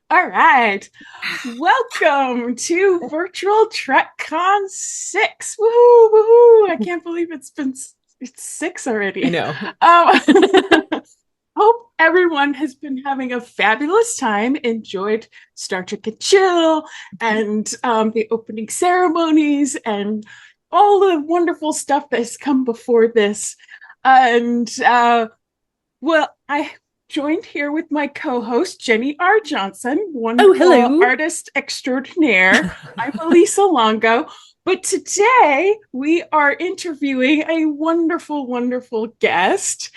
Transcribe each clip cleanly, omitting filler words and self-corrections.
All right. Welcome to Virtual TrekCon 6. Woohoo, woohoo. I can't believe it's 6 already. I know. Hope everyone has been having a fabulous time, enjoyed Star Trek and Chill and the opening ceremonies and all the wonderful stuff that has come before this. And I joined here with my co-host, Jenny R. Johnson, wonderful artist extraordinaire. I'm Elisa Longo. But today we are interviewing a wonderful, wonderful guest,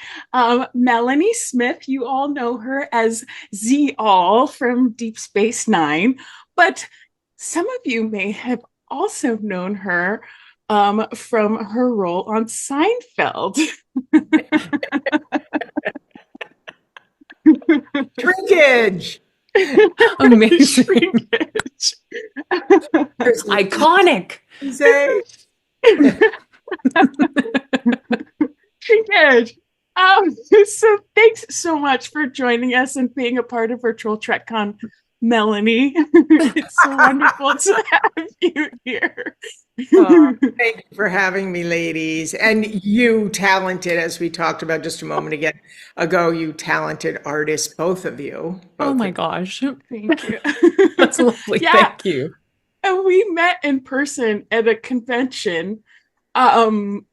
Melanie Smith. You all know her as Ziyal from Deep Space Nine, but some of you may have also known her from her role on Seinfeld. Shrinkage. Amazing. Shrinkage. Iconic. Shrinkage. So thanks so much for joining us and being a part of Virtual TrekCon, Melanie. It's so wonderful to have you here. Thank you for having me, ladies. And you talented, as we talked about just a moment ago, you talented artists, both of you. Oh my gosh. Thank you. That's lovely. Yeah. Thank you. And we met in person at a convention in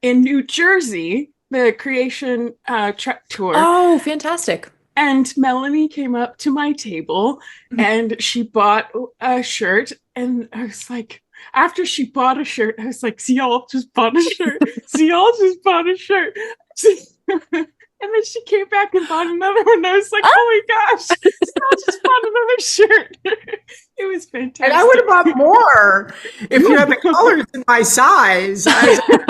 New Jersey, the Creation Trek Tour. Oh, fantastic. And Melanie came up to my table and she bought a shirt. And I was like, after she bought a shirt, I was like, Ziyal just bought a shirt. Ziyal just bought a shirt. And then she came back and bought another one. I was like, oh my gosh, Ziyal just bought another shirt. It was fantastic. And I would have bought more if you had the colors in my size. I was like,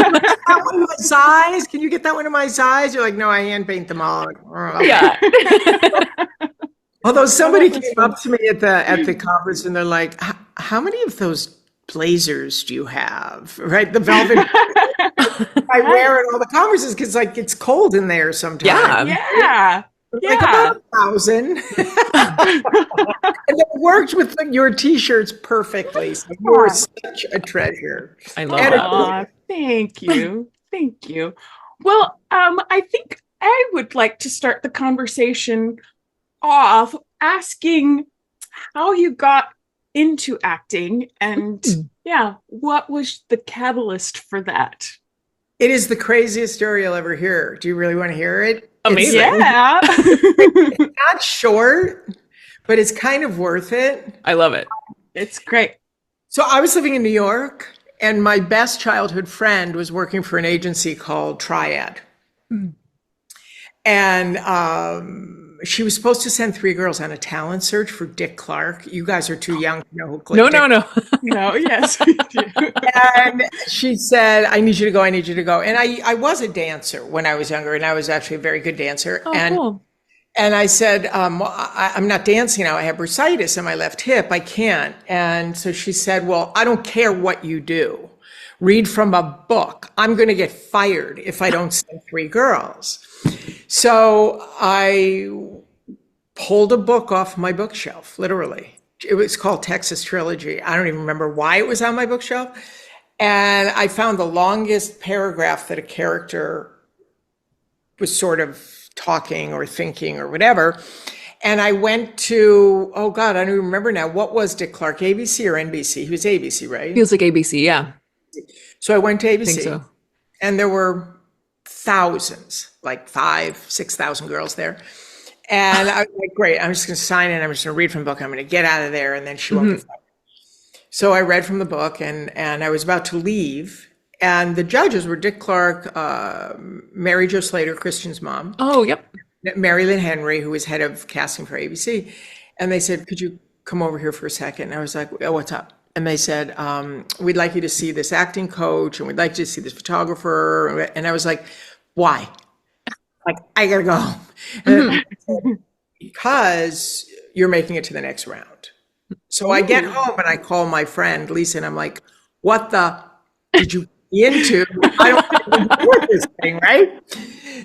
that one in my size? Can you get that one in my size? You're like, no, I hand paint them all. Yeah. Although somebody came up to me at the conference and they're like, how many of those blazers do you have? Right? The velvet I wear at all the conferences because like it's cold in there sometimes. Yeah. Like about 1,000. And it worked with your t-shirts perfectly. So you are such a treasure. I love that. Thank you. Thank you. Well, I think I would like to start the conversation off asking how you got into acting and what was the catalyst for that? It is the craziest story you'll ever hear. Do you really want to hear it? Amazing. It's not short, but it's kind of worth it. I love it. It's great. So I was living in New York and my best childhood friend was working for an agency called Triad. And she was supposed to send 3 girls on a talent search for Dick Clark. You guys are too young to know who Dick No, yes, we do. And she said, I need you to go, I need you to go. And I was a dancer when I was younger, and I was actually a very good dancer. Oh, cool. And I said, I'm not dancing now. I have bursitis in my left hip. I can't. And so she said, well, I don't care what you do. Read from a book. I'm going to get fired if I don't send 3 girls. So I pulled a book off my bookshelf, literally. It was called Texas Trilogy. I don't even remember why it was on my bookshelf. And I found the longest paragraph that a character was sort of talking or thinking or whatever. And I went to, oh God, I don't even remember now. What was Dick Clark, ABC or NBC? He was ABC, right? Feels like ABC, yeah. So I went to ABC. I think so. And there were thousands, like 5,000-6,000 girls there. And I was like, great, I'm just going to sign in. I'm just going to read from the book. I'm going to get out of there. And then she won't get fired. So I read from the book and I was about to leave. And the judges were Dick Clark, Mary Jo Slater, Christian's mom. Oh, yep. Mary Lynn Henry, who was head of casting for ABC. And they said, could you come over here for a second? And I was like, oh, what's up? And they said, we'd like you to see this acting coach and we'd like you to see this photographer. And I was like, why? Like, I gotta go home. Because you're making it to the next round. So I get home and I call my friend Lisa and I'm like, what the did you get into? I don't think I can afford this thing, right?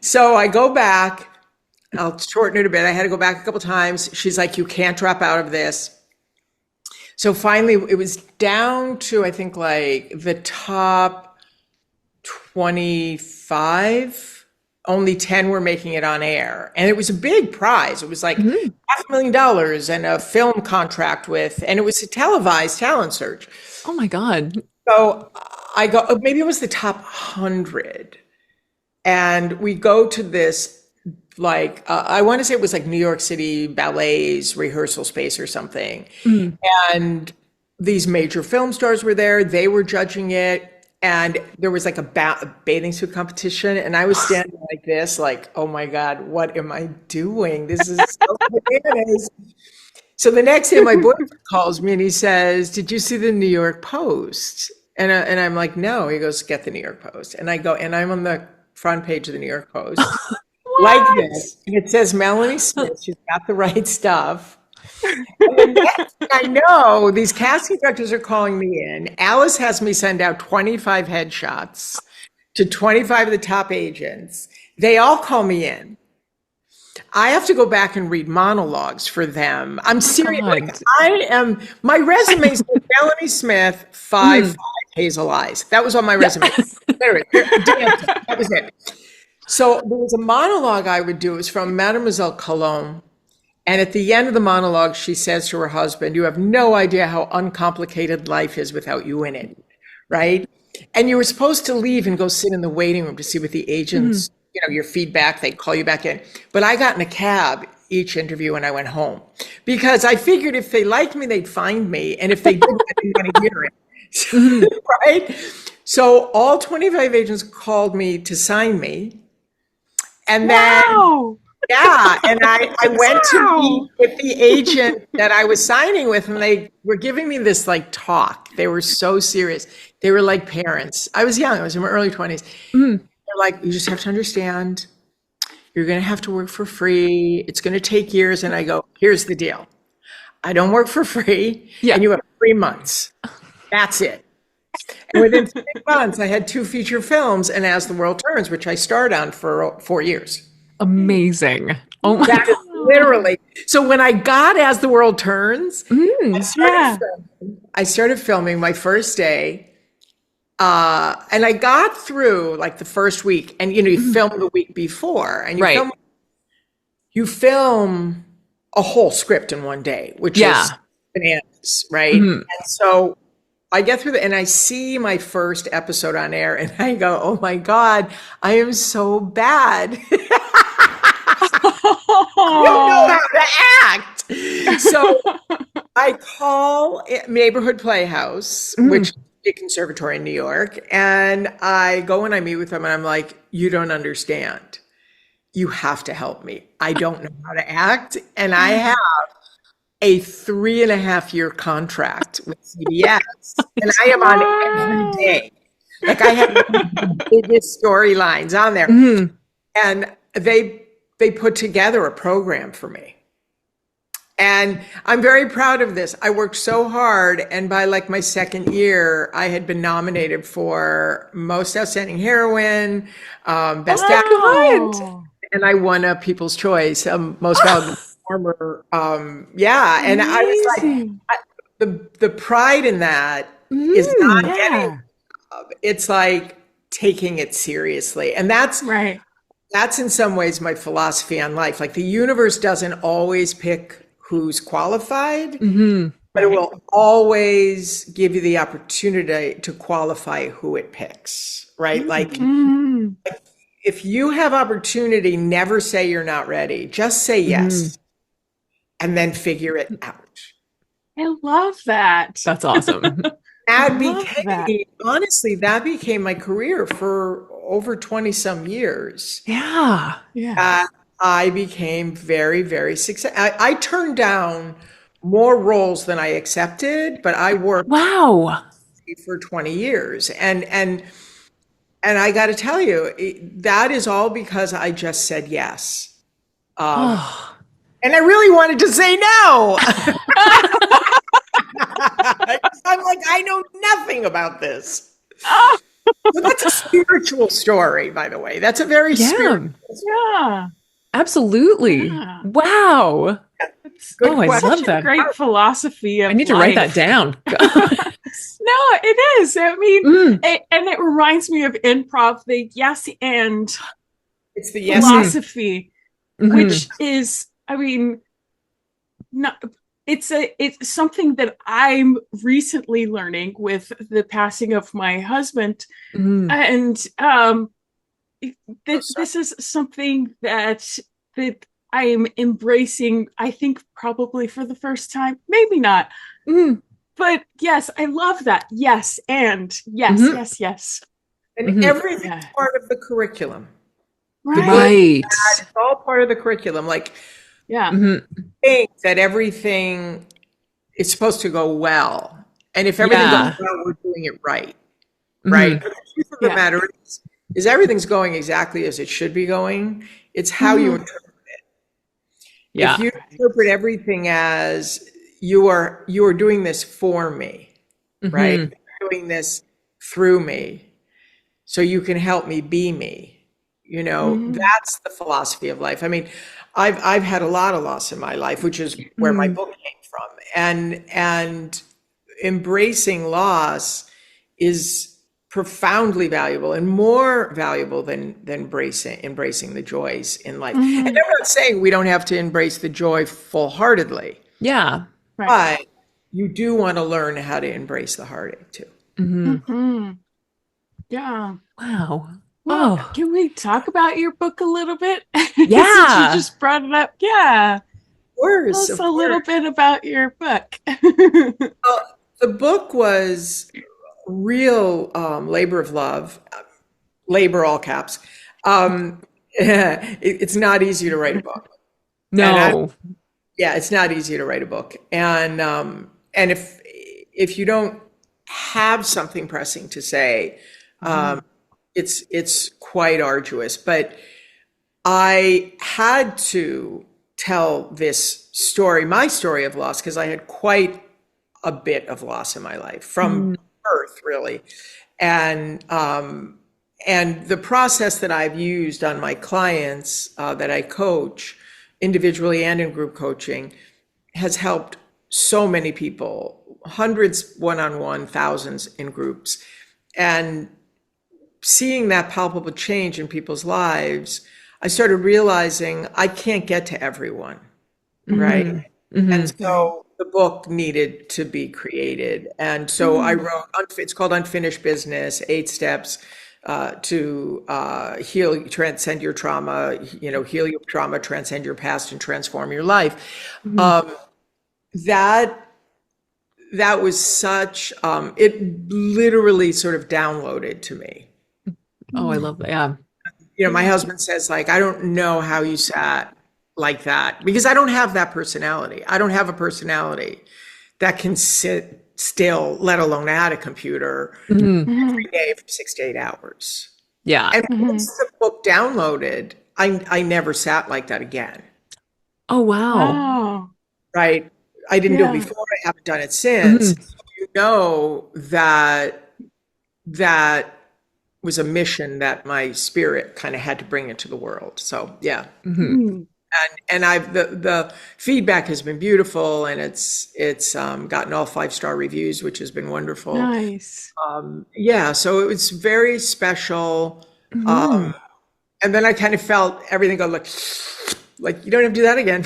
So I go back. I'll shorten it a bit. I had to go back a couple times. She's like, you can't drop out of this. So finally, it was down to, I think, like the top 25. Only 10 were making it on air. And it was a big prize. It was like $500,000 and a film contract and it was a televised talent search. Oh my God. So I go, maybe it was the top 100. And we go to this, like, I want to say it was like New York City Ballet's rehearsal space or something. And these major film stars were there. They were judging it. And there was like a bathing suit competition. And I was standing like this, like, oh my God, what am I doing? This is so bananas. So the next day, my boyfriend calls me and he says, did you see the New York Post? And I'm like, no. He goes, get the New York Post. And I go, and I'm on the front page of the New York Post, like this. And it says, Melanie Smith, she's got the right stuff. And the next thing I know, these casting directors are calling me in. Alice has me send out 25 headshots to 25 of the top agents. They all call me in. I have to go back and read monologues for them. I'm serious. Like, my resume says Melanie Smith, 5'5", hazel eyes. That was on my resume. There, that was it. So there was a monologue I would do. It was from Mademoiselle Cologne. And at the end of the monologue, she says to her husband, you have no idea how uncomplicated life is without you in it, right? And you were supposed to leave and go sit in the waiting room to see what the agents, your feedback, they'd call you back in. But I got in a cab each interview and I went home because I figured if they liked me, they'd find me. And if they didn't, I didn't want to hear it, right? So all 25 agents called me to sign me. And then... Wow. Yeah, and I went to meet with the agent that I was signing with, and they were giving me this like talk. They were so serious. They were like parents. I was young. I was in my early 20s. They're like, you just have to understand, you're going to have to work for free. It's going to take years. And I go, here's the deal. I don't work for free, and you have 3 months. That's it. And within 3 months, I had 2 feature films and As the World Turns, which I starred on for 4 years. Amazing. Oh my God. Literally. So when I got As the World Turns, I started filming my first day. And I got through like the first week, and you film the week before, and you film a whole script in one day, which is bananas, right? And so I get through and I see my first episode on air, and I go, oh my God, I am so bad. I don't know how to act. So I call Neighborhood Playhouse, which is a conservatory in New York, and I go and I meet with them, and I'm like, you don't understand. You have to help me. I don't know how to act, and I have a 3.5-year contract with CBS, and I am on every day. Like I have the biggest storylines on there, and they put together a program for me. And I'm very proud of this. I worked so hard, and by like my second year, I had been nominated for Most Outstanding Heroine, Best Actor, and I won a People's Choice, Most Valuable Performer. And I was like, the pride in that is not getting. It's like taking it seriously, and that's right. That's in some ways my philosophy on life. Like the universe doesn't always pick who's qualified, but it will always give you the opportunity to qualify who it picks, right? Like if you have opportunity, never say you're not ready. Just say yes and then figure it out. I love that. That's awesome. Honestly, that became my career for over 20 some years. Yeah. I became very, very successful. I turned down more roles than I accepted, but I worked for 20 years. And I got to tell you, that is all because I just said yes. And I really wanted to say no. I'm like, I know nothing about this. Oh, So that's a spiritual story, by the way. That's a very Yeah, spiritual story. yeah. absolutely. Yeah. Wow. It's Good Oh, I question. love such a that. great philosophy I of need to write that life. down. No, it is. I mean, Mm, and it reminds me of improv, the yes and It's the yes and mhm, philosophy, mhm, which is, I mean, not it's something that I'm recently learning with the passing of my husband. mhm. And oh, sorry. this is something that I am embracing, I think probably for the first time, maybe not. Mhm, But yes, I love that. Yes, and yes, mhm, yes, yes. And mhm. everything's Yeah. part of the curriculum. The good, Right. Right. it's all part of the curriculum. Like, Yeah. Mhm. think that everything is supposed to go well. And if everything goes Yeah. well, we're doing it right. Right? Mhm. But the truth of the Yeah. matter is everything's going exactly as it should be going. It's how you Mhm. interpret. If Yeah. you Right. interpret everything as you are doing this for me, right? Mhm. You're doing this through me, so you can help me be me. Mhm. That's the philosophy of life. I mean, I've had a lot of loss in my life, which is where my Mhm. book came from. And embracing loss is profoundly valuable and more valuable than embracing the joys in life. And Mhm. I'm not saying we don't have to embrace the joy full-heartedly, Yeah. Right. but you do want to learn how to embrace the heartache too. Mhm. Mhm. Yeah. Wow. Well, Oh, can we talk about your book a little bit? Since you yeah. just brought it up. Yeah. Of Tell course, us of a little course. bit about your book. Well, the book was real labor of love, labor all caps. It's not easy to write a book, and No. yeah, it's not easy to write a book. And if you don't have something pressing to say, Mhm. it's quite arduous. But I had to tell this story, my story of loss, because I had quite a bit of loss in my life from Mm, birth, really. And and the process that I've used on my clients that I coach individually and in group coaching has helped so many people, hundreds one-on-one, thousands in groups. And seeing that palpable change in people's lives, I started realizing I can't get to everyone, right? mhm. And Mhm. Right. so the book needed to be created. And so I Mhm. wrote, it's called Unfinished Business, 8 steps to heal, transcend your trauma, heal your trauma, transcend your past, and transform your life. Mhm. That that was such, it literally sort of downloaded to me. Oh, I Mhm. love that. Yeah. My Yeah. husband says, like, I don't know how you sat like that because I don't have that personality. I don't have a personality that can sit still, let alone at a computer Mhm. Mhm. every day for 6 to 8 hours. Yeah. And once Mhm. the book downloaded, I never sat like that again, Oh, wow. Wow. right? I didn't do it Yeah. before. I haven't done it since. Mhm. You know that was a mission that my spirit kind of had to bring into the world. So yeah. Mhm. Mhm. And I've the feedback has been beautiful, and it's gotten all 5-star reviews, which has been wonderful. Nice. Yeah, so it was very special. Mhm. And then I kind of felt everything go like you don't have to do that again.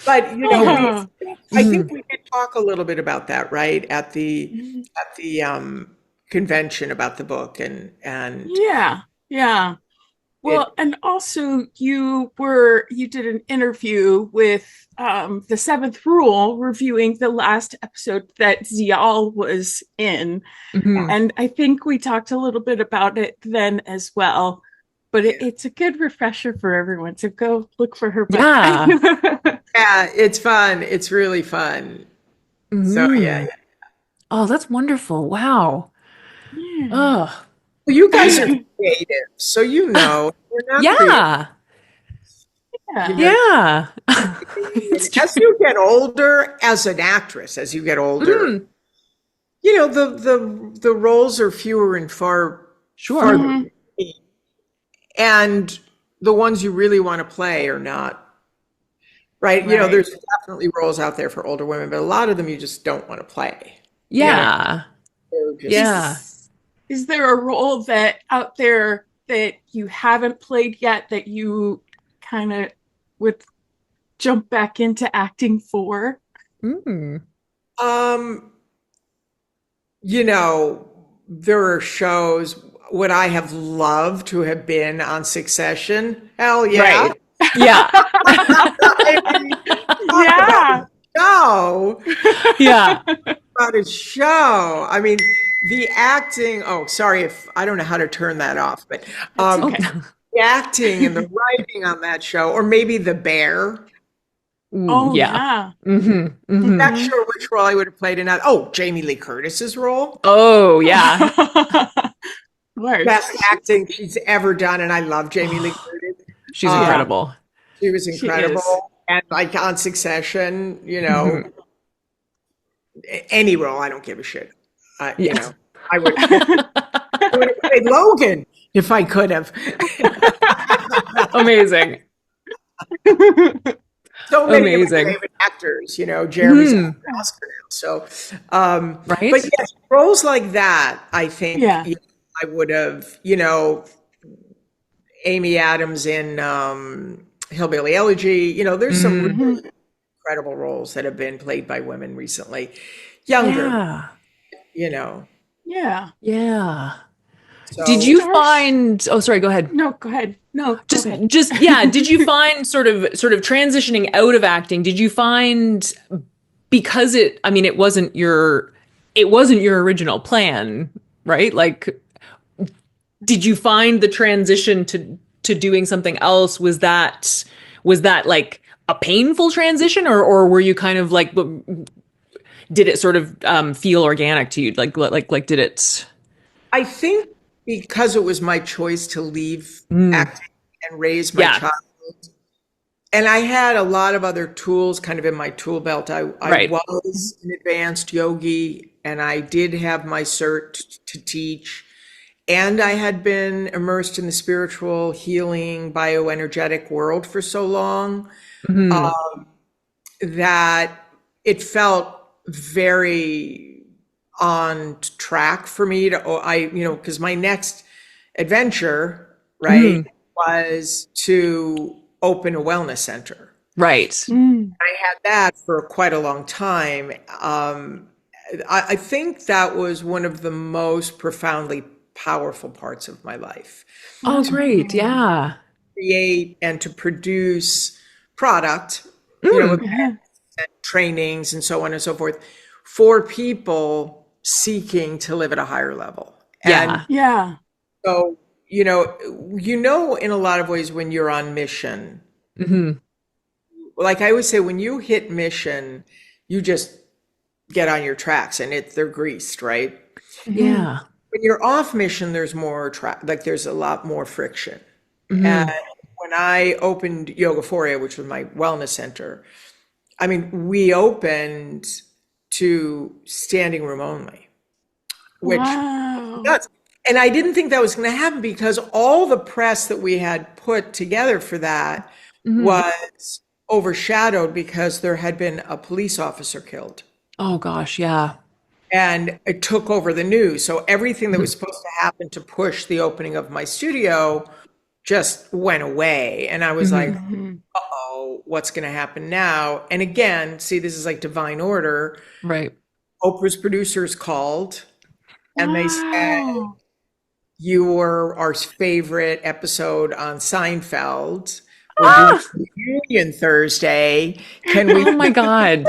But Oh. I think Mhm. we did talk a little bit about that, right, at the Mhm. convention about the book and Yeah. Yeah. Well, it. and also you did an interview with the Seventh Rule reviewing the last episode that Ziyal was in. Mhm. And I think we talked a little bit about it then as well. But Yeah, it's a good refresher for everyone. So go look for her book. Yeah. yeah, it's fun. It's really fun. So yeah. Mhm. Oh, that's wonderful. Wow. Yeah. Oh. Well, you guys are creative, so you're not creative. Yeah. You Yeah. know, Yeah. and It's as true. you get older, as an actress, as you get older, Mm, the roles are fewer and far sure. farther, Hmm. and the ones you really want to play are not right. Right. There's definitely roles out there for older women, but a lot of them you just don't want to play. You know, Yeah. they're just Yeah. Is is there a role that out there that you haven't played yet that you kind of would jump back into acting for? Mm. um, there are shows. Would I have loved to have been on Succession? Hell yeah. Right. Yeah. I mean, talk Yeah. show, Yeah. about a show. I mean, the acting. Oh, sorry if I don't know how to turn that off, but It's Oh, um, okay. the acting and the writing on that show, or maybe The Bear. ooh, Oh yeah. yeah. Hmm. Hmm. Not Hmm. sure which role I would have played in that. Oh, Jamie Lee Curtis's role. Oh, yeah. Of Best course. acting she's ever done, and I love Jamie Lee Oh, Curtis. she's Um, Yeah, incredible. she was she is. incredible, and like on Succession, Hmm. any role, I don't give a shit. Yeah. I would, I would have played Logan if I could have. Amazing. So many of my Amazing. favorite actors, Jeremy's Hmm. an Oscar now. So, but Right? yes, roles like that, I think Yeah. I would have, Amy Adams in Hillbilly Elegy. There's some Mm. Hmm. really incredible roles that have been played by women recently, younger, Yeah. you know. Yeah. Yeah. Did So you Starsh. find, oh, sorry, go ahead. No, go ahead. No, go Just, ahead. just, yeah. Did you find sort of transitioning out of acting? Did you find because I mean, it wasn't your original plan, right? Like, did you find the transition to doing something else? Was that like a painful transition, or were you kind of like, did it sort of feel organic to you? Like, did it? I think because it was my choice to leave Mm, acting and raise my yeah, child, and I had a lot of other tools kind of in my tool belt. I right. was an advanced yogi, and I did have my cert to teach. And I had been immersed in the spiritual healing bioenergetic world for so long Hmm. that it felt very on track for me because my next adventure, right, Hmm. was to open a wellness center. Right. Mm. I had that for quite a long time. I think that was one of the most profoundly powerful parts of my life, Oh, to great. Wow. Yeah. create and to produce product, Mm, Yeah. trainings and so on and so forth for people seeking to live at a higher level. And yeah. Yeah. so, in a lot of ways when you're on mission, Hmm. like I always say, when you hit mission, you just get on your tracks and they're greased, right? Hmm. Yeah. When you're off mission, like there's a lot more friction. And Hmm. when I opened Yogaphoria, which was my wellness center, I mean, we opened to standing room only, which Wow. nuts. And I didn't think that was going to happen because all the press that we had put together for that Hmm. was overshadowed because there had been a police officer killed. Oh gosh. Yeah. And it took over the news. So everything that was Mhm. supposed to happen to push the opening of my studio just went away. And I was like, Hmm. Hmm. oh, what's going to happen now? And again, see, this is like divine order. Right. Oprah's producers called and they said, Wow. you were our favorite episode on Seinfeld. We're doing Ah! reunion Thursday. Can we? Oh my God.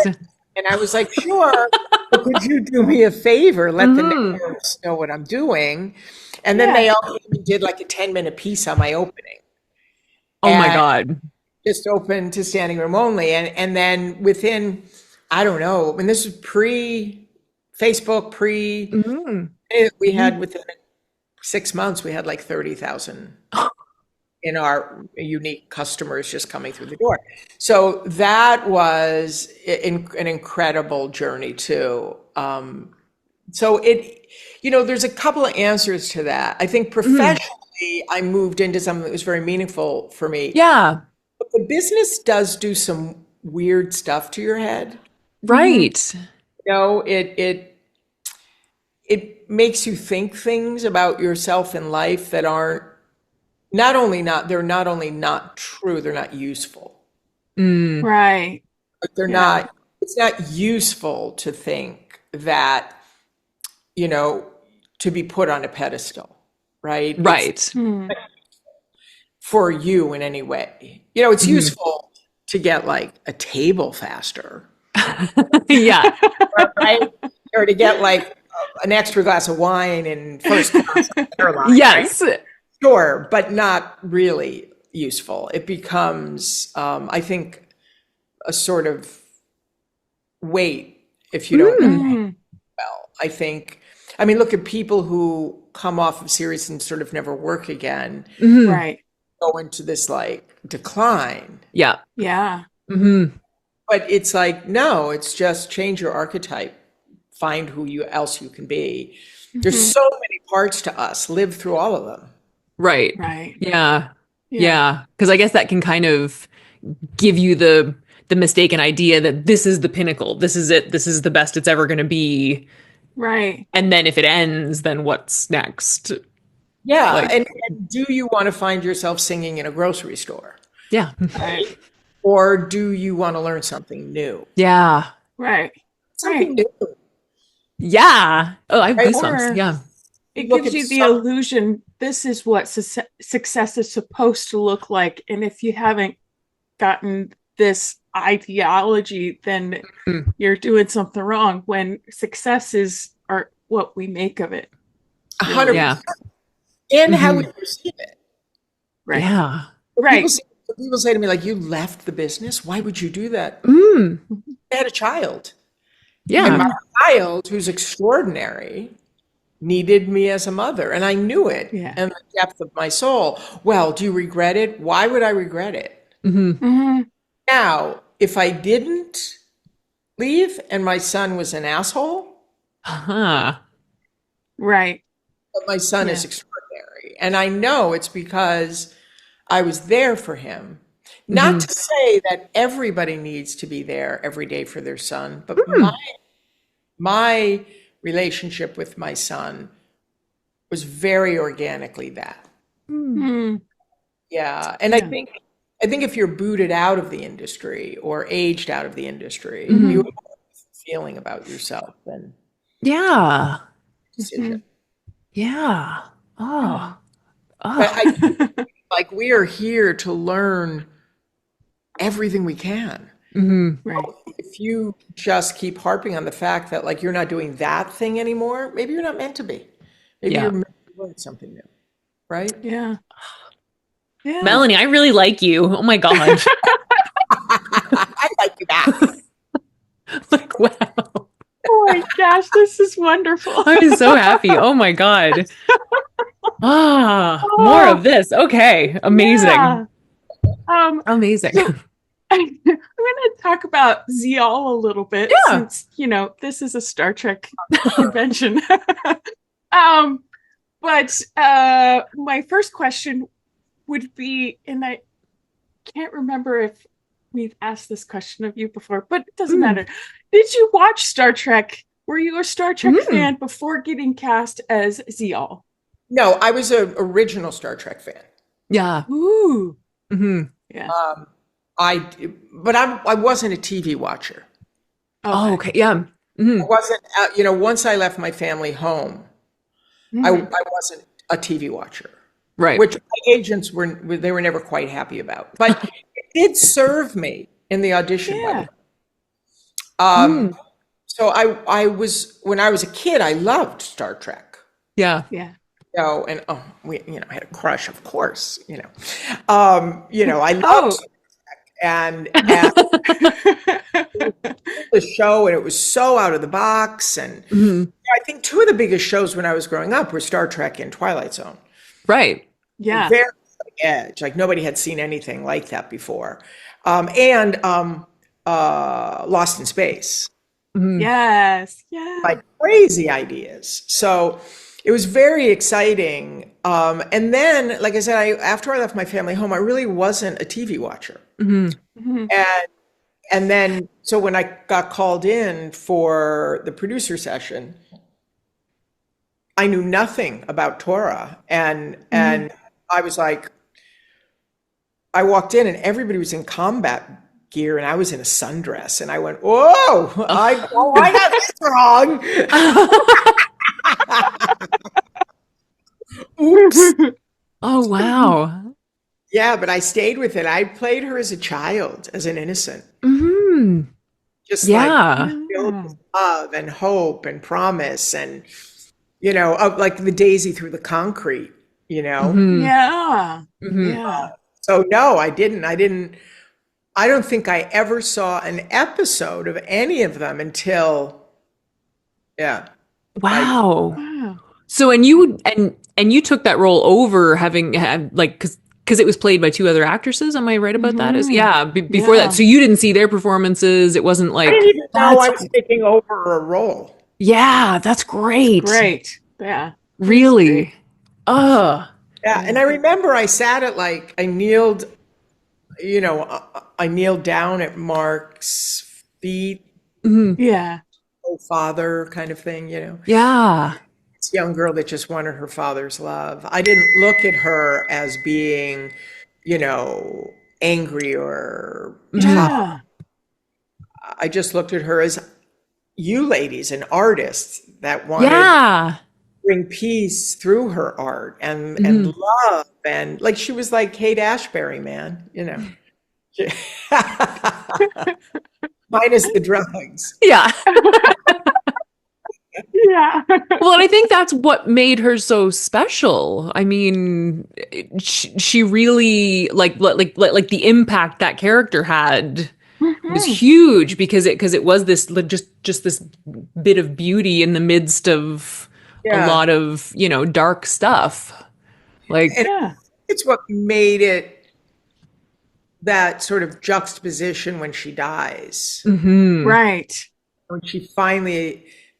And I was like, sure. But could you do me a favor? Let the Hmm. networks know what I'm doing. And then Yeah. they all even did like a 10-minute piece on my opening Oh my and God. just open to standing room only. And then within, I don't know, and this was pre Facebook, Hmm. we Hmm. had within 6 months, we had like 30,000 in our unique customers just coming through the door. So that was an incredible journey too. So there's a couple of answers to that. I think professionally, I moved into something that was very meaningful for me. Yeah. But the business does do some weird stuff to your head. Right. It makes you think things about yourself in life that aren't they're not only not true, they're not useful. Right. Like it's not useful to think that, to be put on a pedestal, right? Right. For you in any way. It's useful to get like a table faster, Yeah. right? Or to get like an extra glass of wine in first class airline. Yes. Right? Sure, but not really useful. It becomes, I think, a sort of weight if you don't know well. I mean, look at people who come off of series and sort of never work again, Right. go into this like decline. Yeah. Yeah. But it's like, no, it's just change your archetype, find who else you can be. There's so many parts to us, live through all of them. Right. Right. Yeah. Yeah. Because I guess that can kind of give you the mistaken idea that this is the pinnacle. This is it. This is the best it's ever going to be. Right. And then if it ends, then what's next? Yeah. Like- and do you want to find yourself singing in a grocery store? Yeah. Right. Or do you want to learn something new? Yeah. Right. Something new. Yeah. Oh, I have Right. goosebumps. Or- Yeah. It Look gives at you the some- illusion this is what success is supposed to look like. And if you haven't gotten this ideology, then you're doing something wrong, when successes are what we make of it. 100%. Yeah. And how we perceive it. Right. Yeah. Right. People say to me, like, you left the business? Why would you do that? Mm. I had a child. And Yeah. my child, who's extraordinary, needed me as a mother. And I knew it Yeah. in the depth of my soul. Well, do you regret it? Why would I regret it? Mhm. Now, if I didn't leave and my son was an asshole, Huh. Right. but my son is Yeah. extraordinary. And I know it's because I was there for him. Not to say that everybody needs to be there every day for their son, but my relationship with my son was very organically that. Mm. Yeah. And I think if you're booted out of the industry or aged out of the industry, you have a feeling about yourself and Yeah. decision. Yeah. Oh. But Oh. I think, like, we are here to learn everything we can. Right. If you just keep harping on the fact that, like, you're not doing that thing anymore, maybe you're not meant to be. Maybe Yeah. you're meant to learn something new, right? Yeah. Yeah. Melanie, I really like you. Oh my God. I like you back. Like, wow. Oh my gosh, this is wonderful. I'm so happy. Oh my God. More of this. Okay. Amazing. Yeah. Amazing. So- I'm going to talk about Ziyal a little bit, Yeah. since this is a Star Trek convention. But my first question would be, and I can't remember if we've asked this question of you before, but it doesn't matter. Did you watch Star Trek? Were you a Star Trek fan before getting cast as Ziyal? No, I was an original Star Trek fan. Yeah. Ooh. Hmm. Yeah. But I wasn't a TV watcher. Oh, okay. Yeah. I wasn't, once I left my family home, I wasn't a TV watcher, Right. which my agents they were never quite happy about. But it did serve me in the audition. Yeah. So I was, when I was a kid, I loved Star Trek. Yeah. Yeah. And I had a crush, of course. I loved Star Trek, and the show, and it was so out of the box. And I think two of the biggest shows when I was growing up were Star Trek and Twilight Zone. Right. Yeah. Very edge. Like nobody had seen anything like that before. And Lost in Space, Yes. Yeah. like crazy ideas. So it was very exciting. And then, like I said, after I left my family home, I really wasn't a TV watcher. Mhm. Mhm. And then, so when I got called in for the producer session, I knew nothing about Torah. And I was like, I walked in and everybody was in combat gear and I was in a sundress. And I went, whoa, I got this wrong. Oops. Oh, wow. Yeah, but I stayed with it. I played her as a child, as an innocent, Hmm. just like Yeah. filled with love and hope and promise and, like the daisy through the concrete, you know? Mhm. Yeah. Mhm. Yeah. So no, I didn't. I don't think I ever saw an episode of any of them until, yeah, like, Wow. Wow. So and you took that role over having had like because it was played by two other actresses. Am I right about that? Is Mhm. yeah, before Yeah. that. So you didn't see their performances. It wasn't I didn't like even know that's I was taking over a role. yeah, that's great. Great. Yeah. That's great. Really. Oh. Yeah, and Yeah. I remember I sat at like I kneeled down at Mark's feet, Mhm. Yeah. oh father kind of thing, Yeah. This young girl that just wanted her father's love. I didn't look at her as being, angry or Mhm. tough. Yeah. I just looked at her as you ladies, an artist that wanted to Yeah. bring peace through her art and Mhm. love and like she was like Kate Ashbury, man. Minus the drugs. Yeah. Yeah. Well, and I think that's what made her so special. I mean, she really like the impact that character had was Mhm. huge because it was this just this bit of beauty in the midst of a Yeah. lot of, dark stuff. Like, And Yeah. it's what made it that sort of juxtaposition when she dies. mhm. Right. When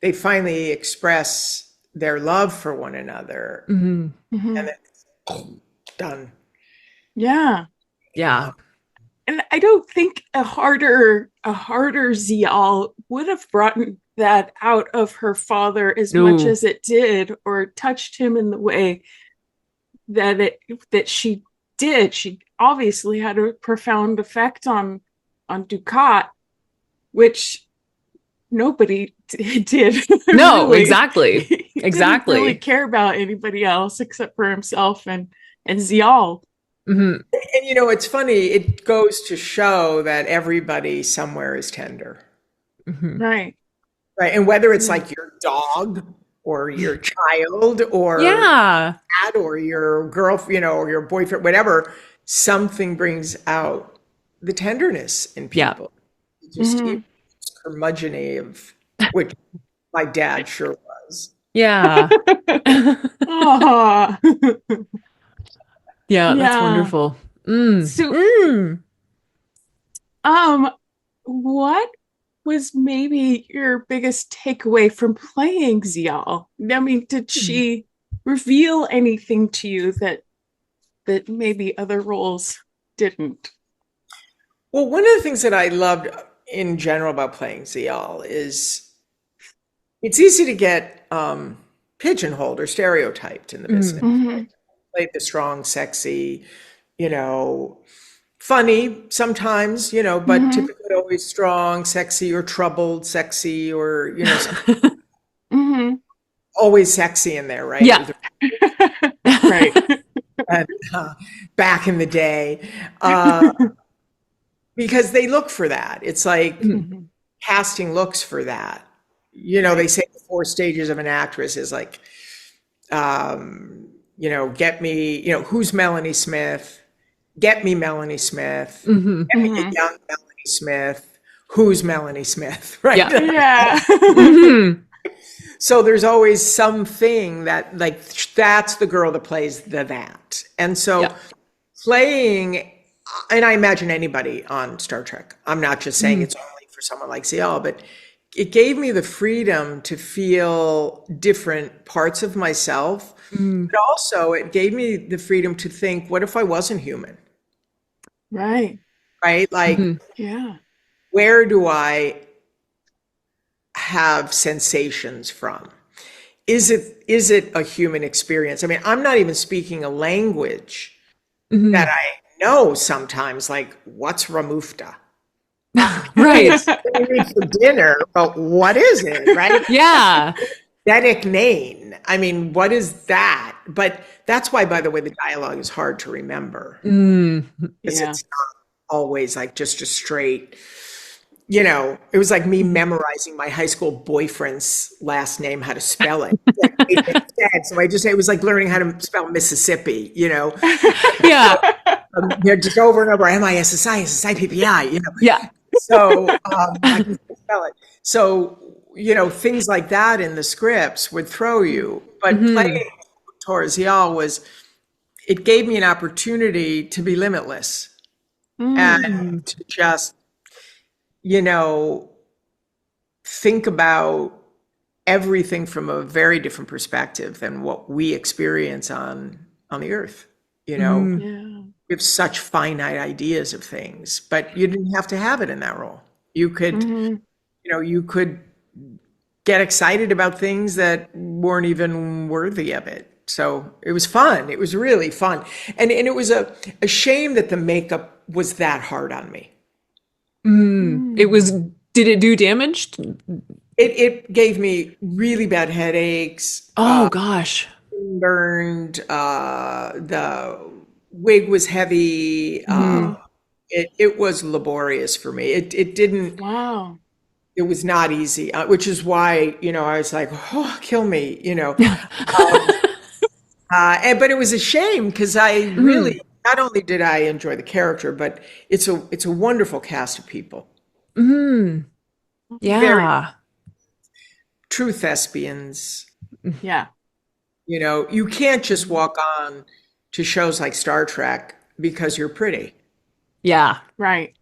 they finally express their love for one another Mhm. and Mhm. then done. Yeah. Yeah. And I don't think a harder Ziyal would have brought that out of her father as much No. as it did, or touched him in the way that she did. She obviously had a profound effect on Ducat, which nobody did No, really. exactly. He didn't really Exactly. care about anybody else except for himself and Ziyal. Mhm. And it's funny, it goes to show that everybody somewhere is tender. Mhm. Right. Right. And whether it's Yeah. like your dog or your child or Yeah. dad or your girlfriend, or your boyfriend, whatever, something brings out the tenderness in Yeah. people. Just Mhm. curmudgeony of which my dad sure was. Yeah. Aw. Yeah, that's Yeah. wonderful. Mm. So, Mm. um, what was maybe your biggest takeaway from playing Ziyal? I mean, did she reveal anything to you that maybe other roles didn't? Well, one of the things that I loved in general about playing Ziyal is it's easy to get pigeonholed or stereotyped in the Mm. business. Hmm. Play the strong, sexy, you know, funny sometimes, but Hmm. typically always strong, sexy, or troubled, sexy, or, Hmm. always sexy in there, right? Yeah. With Right. and, back in the day, because they look for that. It's like Mhm. Mhm. casting looks for that. They Right. say the four stages of an actress is like, get me, who's Melanie Smith? Get me Melanie Smith. Mhm. Get me a Hmm. young Melanie Smith. Who's Melanie Smith, right? Yeah. Yeah. Mhm. So there's always something that like that's the girl that plays that. And so Yeah. playing, and I imagine anybody on Star Trek, I'm not just saying it's only for someone like Ziyal, but it gave me the freedom to feel different parts of myself. But also it gave me the freedom to think, what if I wasn't human? Right. Right? Like, Yeah. where do I have sensations from? Is it a human experience? I mean, I'm not even speaking a language that I know sometimes, like, what's Ramufta? Right. We meet for dinner, but what is it, right? Yeah. Vedic name. I mean, what is that? But that's why, by the way, the dialogue is hard to remember. Because Yeah. it's not always like just a straight, it was like me memorizing my high school boyfriend's last name, how to spell it. So it was like learning how to spell Mississippi, Yeah. They're just over and over, MISSI, SSIPPI, Yeah. So I can spell it. So, things like that in the scripts would throw you. But playing Torres Ziyal it gave me an opportunity to be limitless and to just, think about everything from a very different perspective than what we experience on the earth. Yeah. We have such finite ideas of things, but you didn't have to have it in that role. You could, you could get excited about things that weren't even worthy of it. So it was fun. It was really fun. And it was a shame that the makeup was that hard on me. Did it do damage? It gave me really bad headaches. Oh gosh. Burned. The wig was heavy. It was laborious for me. It didn't. Wow. It was not easy, which is why I was like, oh, kill me, but it was a shame because I really not only did I enjoy the character, but it's a wonderful cast of people. Yeah. Very true thespians. Yeah. You can't just walk on to shows like Star Trek because you're pretty. Yeah. Right.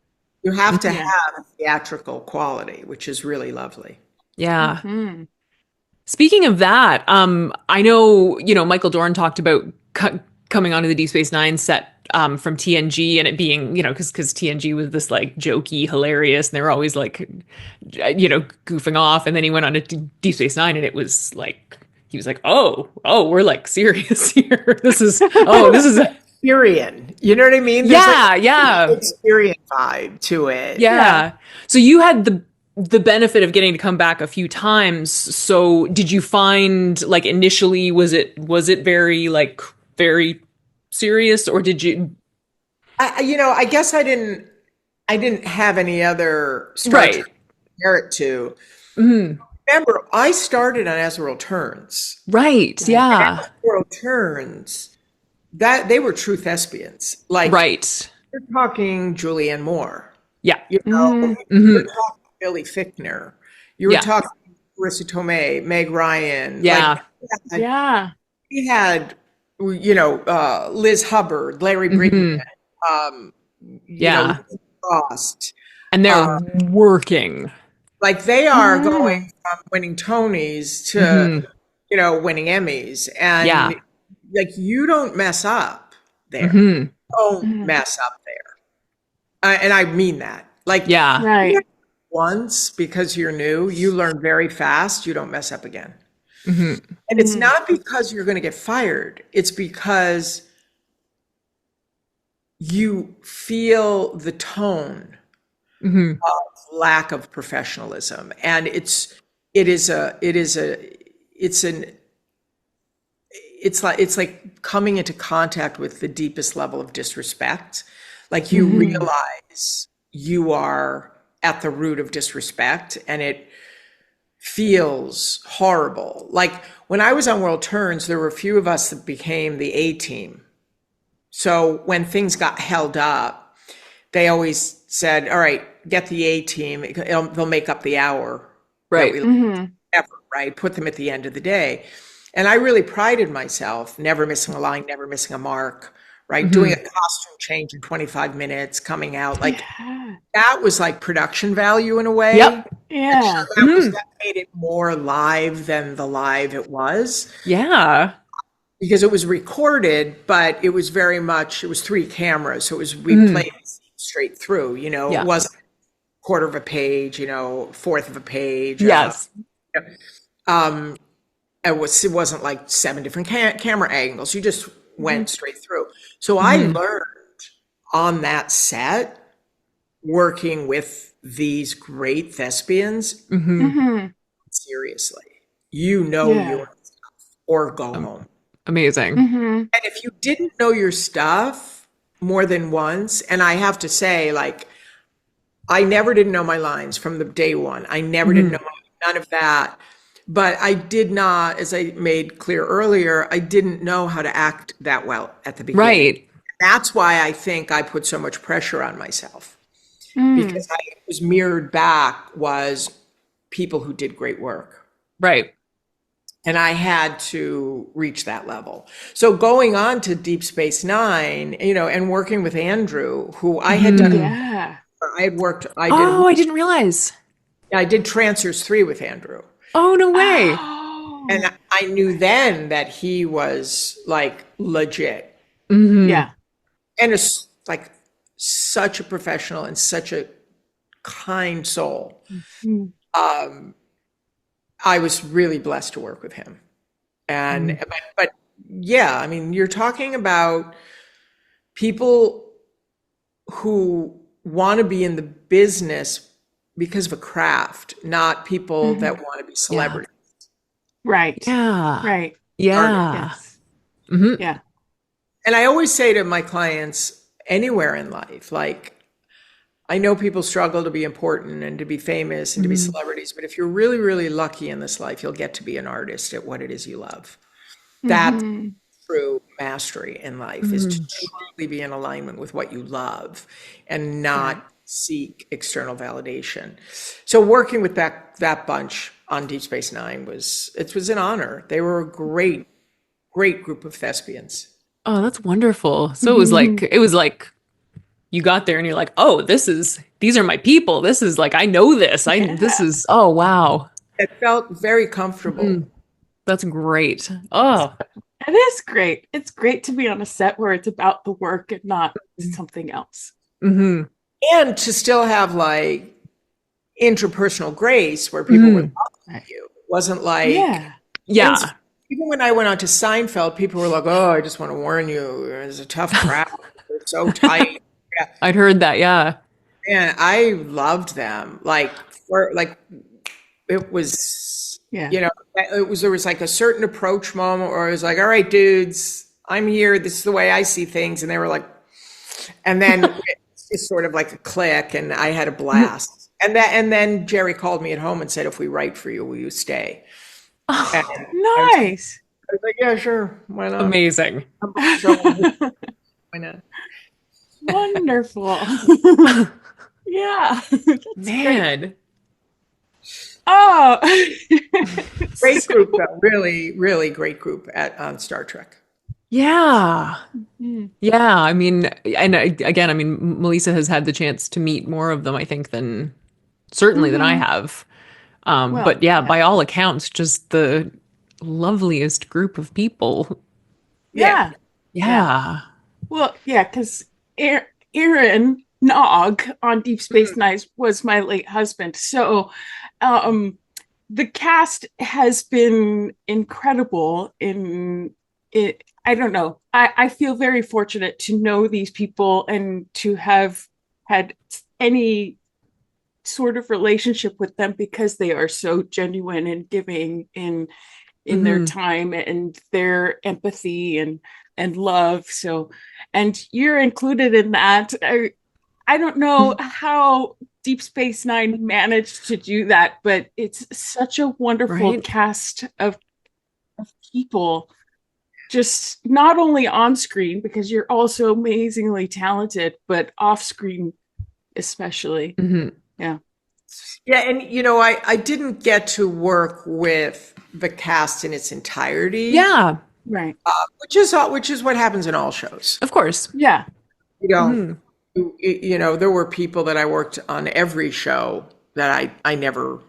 You have to have a theatrical quality, which is really lovely. Yeah. Speaking of that, I know, Michael Dorn talked about coming onto the Deep Space Nine set from TNG and it being, because TNG was this like jokey, hilarious, and they were always like, goofing off. And then he went on to Deep Space Nine and it was like, he was like, oh, we're like serious here. This is Experian. You know what I mean? There's yeah. Experian vibe to it. Yeah. So you had the benefit of getting to come back a few times. So did you find like initially was it very serious, or did you? I guess I didn't have any other Star Trek to compare it to. Remember, I started on As the World Turns. Right. Yeah. As the World Turns, that they were true thespians. Like, you're talking Julianne Moore. Yeah. You're talking Billy Fichtner. You were talking Marissa Tomei, Meg Ryan. Yeah. We had, Liz Hubbard, Larry Brigman, Frost. And they're working. Like they are going from winning Tonys to, winning Emmys. And like, you don't mess up there. Don't mess up there. And I mean that. Like, once because you're new, you learn very fast. You don't mess up again. And it's not because you're going to get fired. It's because you feel the tone of lack of professionalism. And it's like coming into contact with the deepest level of disrespect. Like you realize you are at the root of disrespect and it feels horrible. Like when I was on World Turns, there were a few of us that became the A team. So when things got held up, they always said, all right, get the A team. They'll make up the hour. Right. Right. Put them at the end of the day. And I really prided myself, never missing a line, never missing a mark. right? Doing a costume change in 25 minutes, coming out. Like Yeah. that was like production value in a way. Yep. Yeah. That made it more live than the live it was. Yeah. Because it was recorded, but it was very much, it was 3 cameras. So we played the scene straight through, you know, Yeah. it wasn't quarter of a page, you know, fourth of a page. Yes. It wasn't like 7 different camera angles. You just went straight through. So I learned on that set, working with these great thespians, seriously, you know your stuff or go home. Amazing. And if you didn't know your stuff more than once, and I have to say, like, I never didn't know my lines from the day one. I never didn't know none of that. But I did not, as I made clear earlier, I didn't know how to act that well at the beginning. Right. That's why I think I put so much pressure on myself. Because I was mirrored back was people who did great work. Right. And I had to reach that level. So going on to Deep Space Nine, you know, and working with Andrew, who I had done, Yeah. I didn't realize. I did Trancers 3 with Andrew. Oh, no way. Oh. And I knew then that he was like legit. Yeah. And it's like such a professional and such a kind soul. I was really blessed to work with him. And but yeah, I mean, you're talking about people who want to be in the business because of a craft, not people that want to be celebrities. Right. Yeah. Right. Yeah. Yes. Yeah. And I always say to my clients anywhere in life, like, I know people struggle to be important and to be famous and to be celebrities, but if you're really, really lucky in this life, you'll get to be an artist at what it is you love. That's true mastery in life, is to truly be in alignment with what you love and not seek external validation. So working with that bunch on Deep Space Nine was an honor. They were a great group of thespians. Oh, that's wonderful. So it was like you got there and you're like, oh, these are my people. This is like, I know this. Oh, wow. It felt very comfortable. That's great. Oh, It is great. It's great to be on a set where it's about the work and not something else. And to still have like interpersonal grace where people were laughing at you. It wasn't like, yeah. Even when I went on to Seinfeld, people were like, oh, I just want to warn you, it's a tough crowd. They're so tight. I'd heard that. Yeah. And I loved them. It was, you know, there was like a certain approach moment where I was like, all right, dudes, I'm here. This is the way I see things. And they were like, and then it's sort of like a click, and I had a blast. And then Jerry called me at home and said, if we write for you, will you stay? Oh, nice. I was like, yeah, sure. Why not? Amazing. Why not? Wonderful. Yeah. Man. Great. Oh. Great group, though. Really, really great group on Star Trek. Yeah. Yeah. I mean, and again, I mean, Melissa has had the chance to meet more of them, I think, than I have. But yeah, by all accounts, just the loveliest group of people. Yeah. Well, yeah, because Aaron Nog on Deep Space Nine was my late husband. So the cast has been incredible in it. I don't know. I feel very fortunate to know these people and to have had any sort of relationship with them because they are so genuine and giving in their time and their empathy and love. So, and you're included in that. I don't know how Deep Space Nine managed to do that, but it's such a wonderful cast of people, just not only on screen, because you're also amazingly talented, but off screen especially. Yeah, and you know, I didn't get to work with the cast in its entirety. Yeah. Right. which is what happens in all shows. Of course. Yeah. You don't, Mhm. there were people that I worked on every show that I never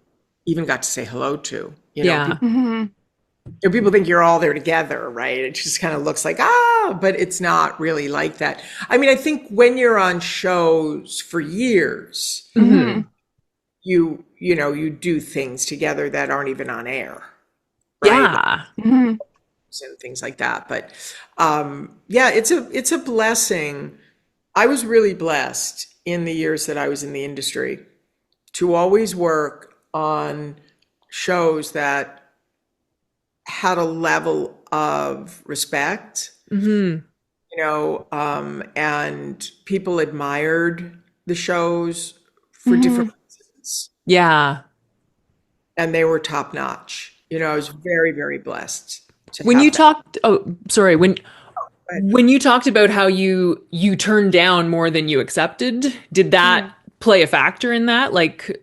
even got to say hello to. Yeah. People think you're all there together, right? It just kind of looks like, but it's not really like that. I mean, I think when you're on shows for years, Mhm. you do things together that aren't even on air, right? Yeah. Mhm. And things like that. But yeah, it's a blessing. I was really blessed in the years that I was in the industry to always work on shows that had a level of respect, Mhm. and people admired the shows for Mhm. different reasons, Yeah. and they were top notch. I was very, very blessed to When you have that. talked, oh, sorry, But when you talked about how you turned down more than you accepted, did that Yeah. play a factor in that? Like,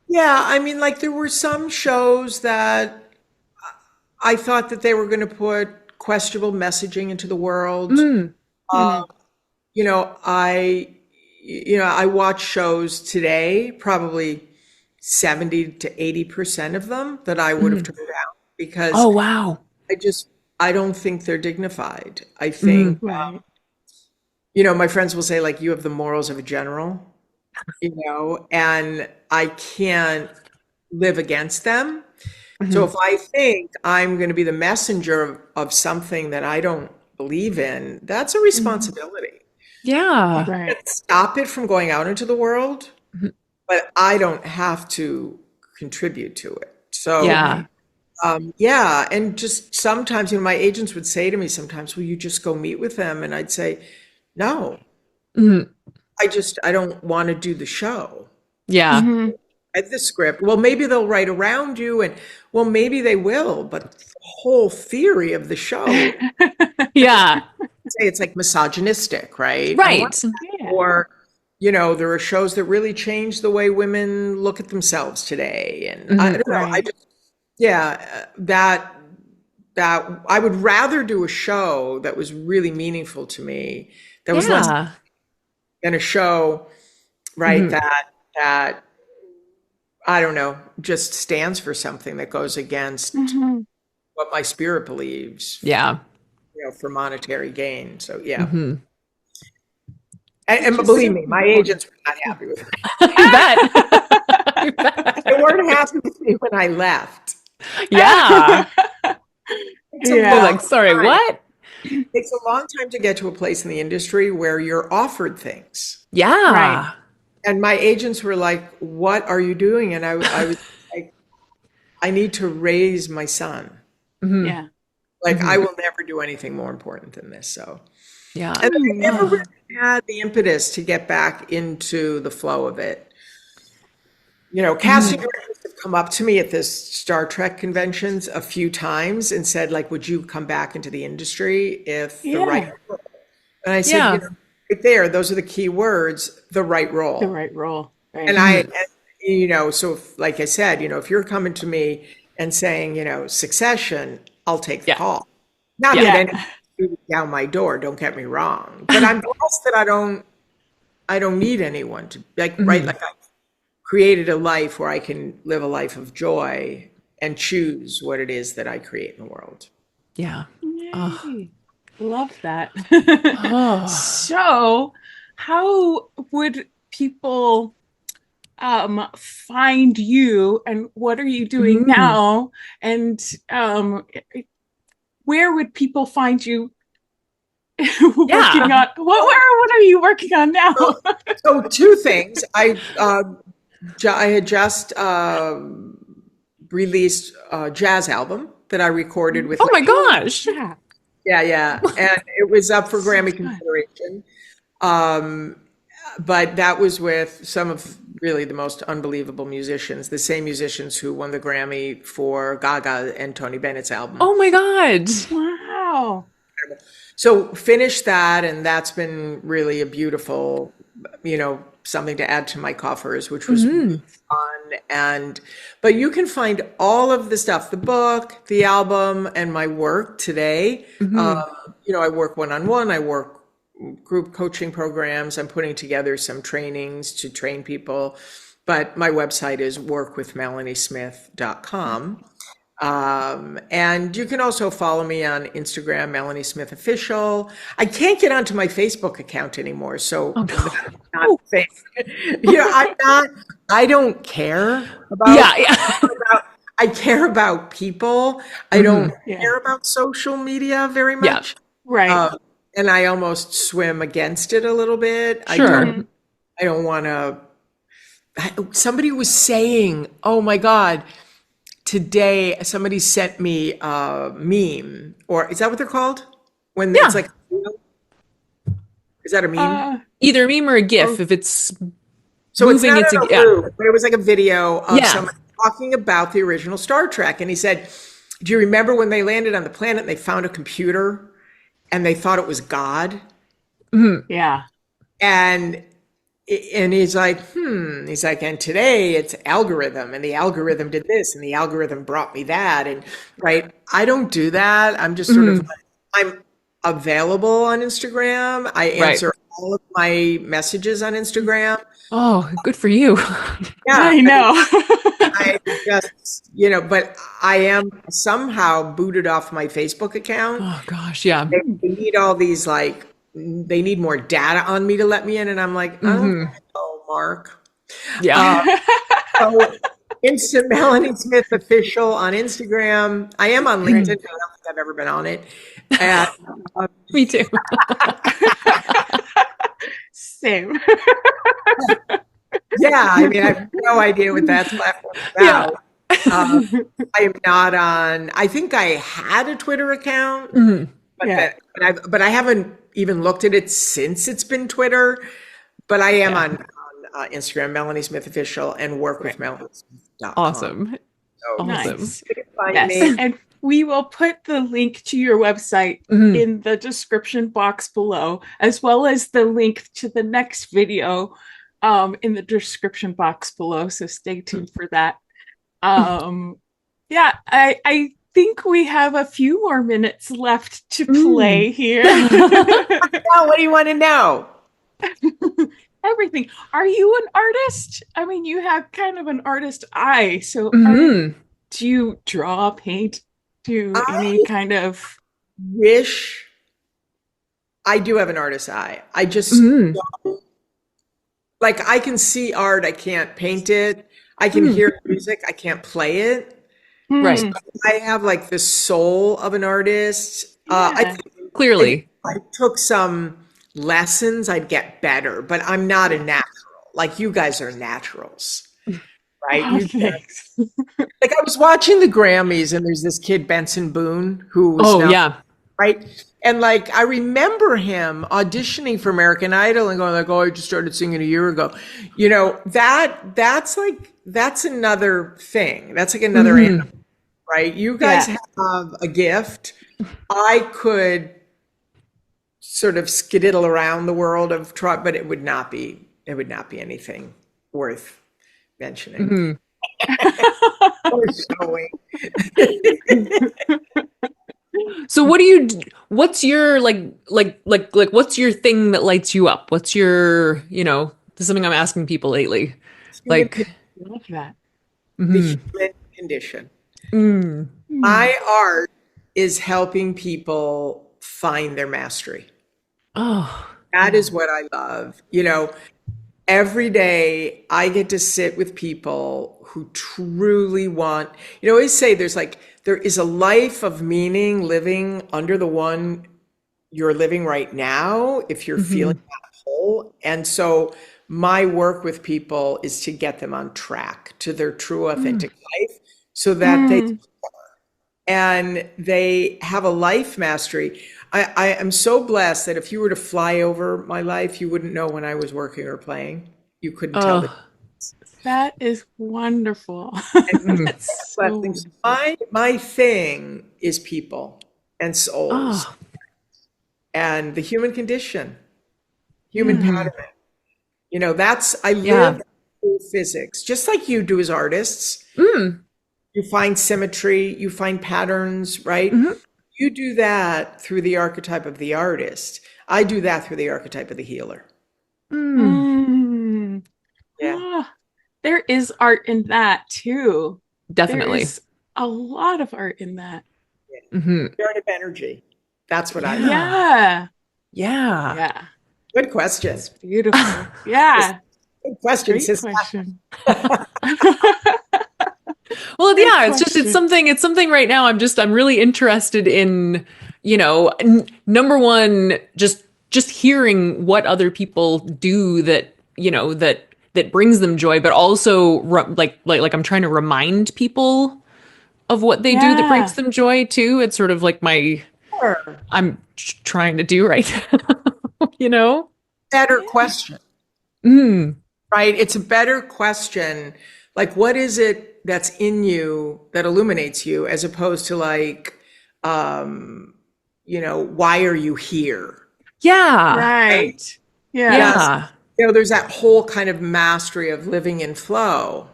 yeah, I mean, like there were some shows that I thought that they were going to put questionable messaging into the world. mm, Uh, Mhm. you know, I, I watch shows today, probably 70 to 80% of them that I would have mhm. turned down because Oh, wow. I just, I don't think they're dignified. I think, Mhm. Right. my friends will say like, you have the morals of a general, and I can't live against them. So Mhm. if I think I'm going to be the messenger of something that I don't believe in, that's a Mhm. responsibility. Yeah. Right. Stop it from going out into the world, Mhm. but I don't have to contribute to it. So, Yeah. Right. yeah, and just sometimes, my agents would say to me sometimes, will you just go meet with them? And I'd say, no, Mhm. I don't want to do the show. Yeah. Mhm. At the script. Well, maybe they'll write around you, and well, maybe they will, but the whole theory of the show, Yeah. say it's like misogynistic, right? I don't want Right. that. Yeah. Or, there are shows that really change the way women look at themselves today. And I Mhm. don't know, I Right. just, yeah, that I would rather do a show that was really meaningful to me, that was less Yeah. than a show, right, Mhm. that I don't know, just stands for something that goes against Mhm. what my spirit believes, Yeah. for monetary gain. So yeah, Mhm. and Which is believe so me, my important. agents were not happy with me. I bet. I They bet. weren't happy with me when I left. Yeah. It's a They're Yeah. long like, sorry, time. what? It takes a long time to get to a place in the industry where you're offered things. Right. Yeah. And my agents were like, "What are you doing?" And I was like, "I need to raise my son. Mhm. Yeah. Like I Mhm. will never do anything more important than this." So. Yeah. And I never Mm. really had the impetus to get back into the flow of it. Casting Mhm. directors have come up to me at this Star Trek conventions a few times and said, like, would you come back into the industry if the right Yeah. role? And I said, Yeah. right there, those are the key words, the right The role. right role. And Right. Mhm. so like I said, if you're coming to me and saying, Succession, I'll take the Yeah. call. Not Yeah. that Yeah. anything down my door, don't get me wrong, but I'm blessed that I don't need anyone to right, Mhm. like I created a life where I can live a life of joy and choose what it is that I create in the world. Yeah. Oh. Yay. Love that. Oh. So, how would people find you, and what are you doing Mm. now? And where would people find you working Yeah. on what are you working on now? So, so two things. I had just released a jazz album that I recorded with Oh my Oh, gosh. yeah. yeah, and it was up for So Grammy fun. consideration. Um, but that was with some of really the most unbelievable musicians, the same musicians who won the Grammy for Gaga and Tony Bennett's album. Oh my God. Wow. So finished that, and that's been really a beautiful, something to add to my coffers, which was really Hmm. fun. But you can find all of the stuff, the book, the album, and my work today. I work one-on-one, I work group coaching programs. I'm putting together some trainings to train people, but my website is workwithmelaniesmith.com. And you can also follow me on Instagram, Melanie Smith Official. I can't get onto my Facebook account anymore, so I'm I don't care about, I care about people. I don't care about social media very much. Right. And I almost swim against it a little bit. Sure. I don't want to. Somebody was saying, oh my God, today somebody sent me a meme, or is that what they're called? When it's like, is that a meme? Either a meme or a GIF. If it's so moving, it's not it's a loop, but it was like a video of someone talking about the original Star Trek. And he said, do you remember when they landed on the planet and they found a computer and they thought it was God? Yeah. And he's like, he's like, and today it's algorithm, and the algorithm did this, and the algorithm brought me that. And right, I don't do that. I'm just sort of, I'm available on Instagram. I answer all of my messages on Instagram. Oh, good for you. Yeah, I know. I just, but I am somehow booted off my Facebook account. Oh gosh, yeah. They need all these they need more data on me to let me in, and I'm like, I don't know, Mark. Yeah. So Melanie Smith Official on Instagram. I am on LinkedIn. I don't think I've ever been on it. And, Me too. Same. yeah, I mean, I have no idea what that platform is about. I am not on. I think I had a Twitter account, but I haven't even looked at it since it's been Twitter. But I am on Instagram, Melanie Smith Official, and workwithmelaniesmith.com. Awesome. So, Nice. find me. And we will put the link to your website in the description box below, as well as the link to the next video in the description box below. So stay tuned for that. I think we have a few more minutes left to play here. Well, what do you want to know? Everything. Are you an artist? I mean, you have kind of an artist eye. So do you draw, paint, do any kind of... Wish I do have an artist's eye. I just don't, I can see art, I can't paint it. I can hear music, I can't play it. Right. I have the soul of an artist. Clearly. If I took some lessons, I'd get better, but I'm not a natural. You guys are naturals, right? I was watching the Grammys, and there's this kid, Benson Boone, who was right? And I remember him auditioning for American Idol and going I just started singing a year ago. That's another thing. That's another animal, right? You guys have a gift. I could sort of skididdle around the world of truck, but it would not be anything worth mentioning. Or showing. So what do you? What's your what's your thing that lights you up? What's your this is something I'm asking people lately. Love that. The human condition. My art is helping people find their mastery. Oh, that is what I love. Every day I get to sit with people who truly want, I always say there is a life of meaning living under the one you're living right now, if you're feeling that whole. And so my work with people is to get them on track to their true authentic life so that they have a life mastery. I am so blessed that if you were to fly over my life, you wouldn't know when I was working or playing. You couldn't tell. That is wonderful. So my thing is people and souls and the human condition, human pattern. I live physics, just like you do as artists. Mm. You find symmetry, you find patterns, right? Mhm. You do that through the archetype of the artist. I do that through the archetype of the healer. Mm. Mm. Yeah. Ah, there is art in that too. There Definitely. is a lot of art in that. Hmm. Creative energy. That's what I Yeah. love. Yeah. Yeah. Yeah. Good question. It's beautiful. Yeah. Good question, Great sister. question. Well, Great yeah, it's question. something right now. I'm really interested in, number one, just hearing what other people do that, that brings them joy, but also like I'm trying to remind people of what they do that brings Yeah. them joy too. It's sort of like Sure. I'm trying to do right now, you know? Better Yeah. question, Mm. right? It's a better question. Like, what is it that's in you that illuminates you, as opposed to like, why are you here? Yeah. Right? Right. Yeah. Yes. Yeah. There's that whole kind of mastery of living in flow.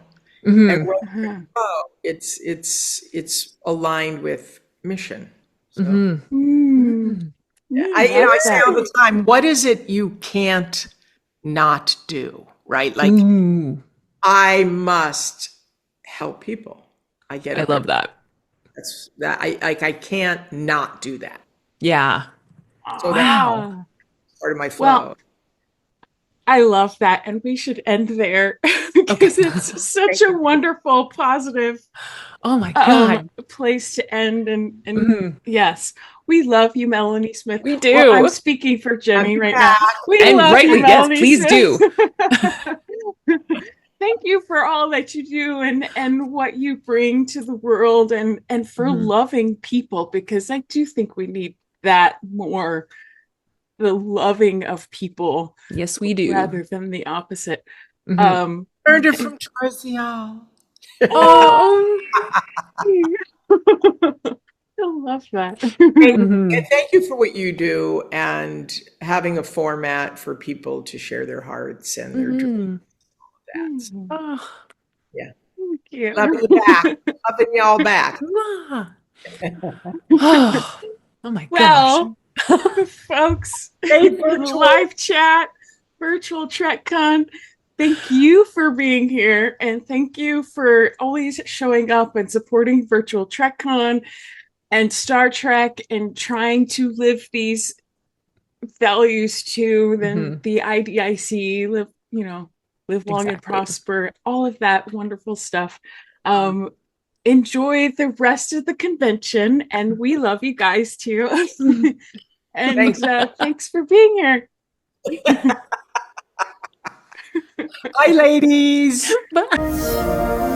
And Hmm. when you're in Uh-huh. flow, it's aligned with mission. So Hmm. Mm. Mm, love I say that. all the time, what is it you can't not do? Right? Like, Ooh, I must help people. I get I up love every that. that's that I can't not do that. Yeah. So that's Wow. Ah. part of my Well, flow. I love that. And we should end there Okay. because it's such a wonderful, positive Oh my God. place to end. And Mhm. yes, we love you, Melanie Smith. We Well, I'm do. speaking for I'm Jenny right now. back. We And love you, rightly, yes, Melanie please Smith. do. Thank you for all that you do and what you bring to the world and for Mhm. loving people, because I do think we need that more, the loving of people Yes, we do. rather than the opposite. Mhm. Um, Learned it and from Ziyal. oh, I love that. And Mhm. thank you for what you do and having a format for people to share their hearts and their dreams. Mhm. That. Oh. Yeah. Thank you. Loving you back. Loving y'all back. Ah. Oh. Oh my gosh. Well, folks Stay in the virtual. live chat, virtual TrekCon, thank you for being here and thank you for always showing up and supporting virtual TrekCon and Star Trek and trying to live these values too. Then Mhm. the IDIC, live, live long and Exactly. prosper, all of that wonderful stuff. Um, Enjoy the rest of the convention, and we love you guys too. And Thanks. thanks for being here. Bye, ladies. Bye.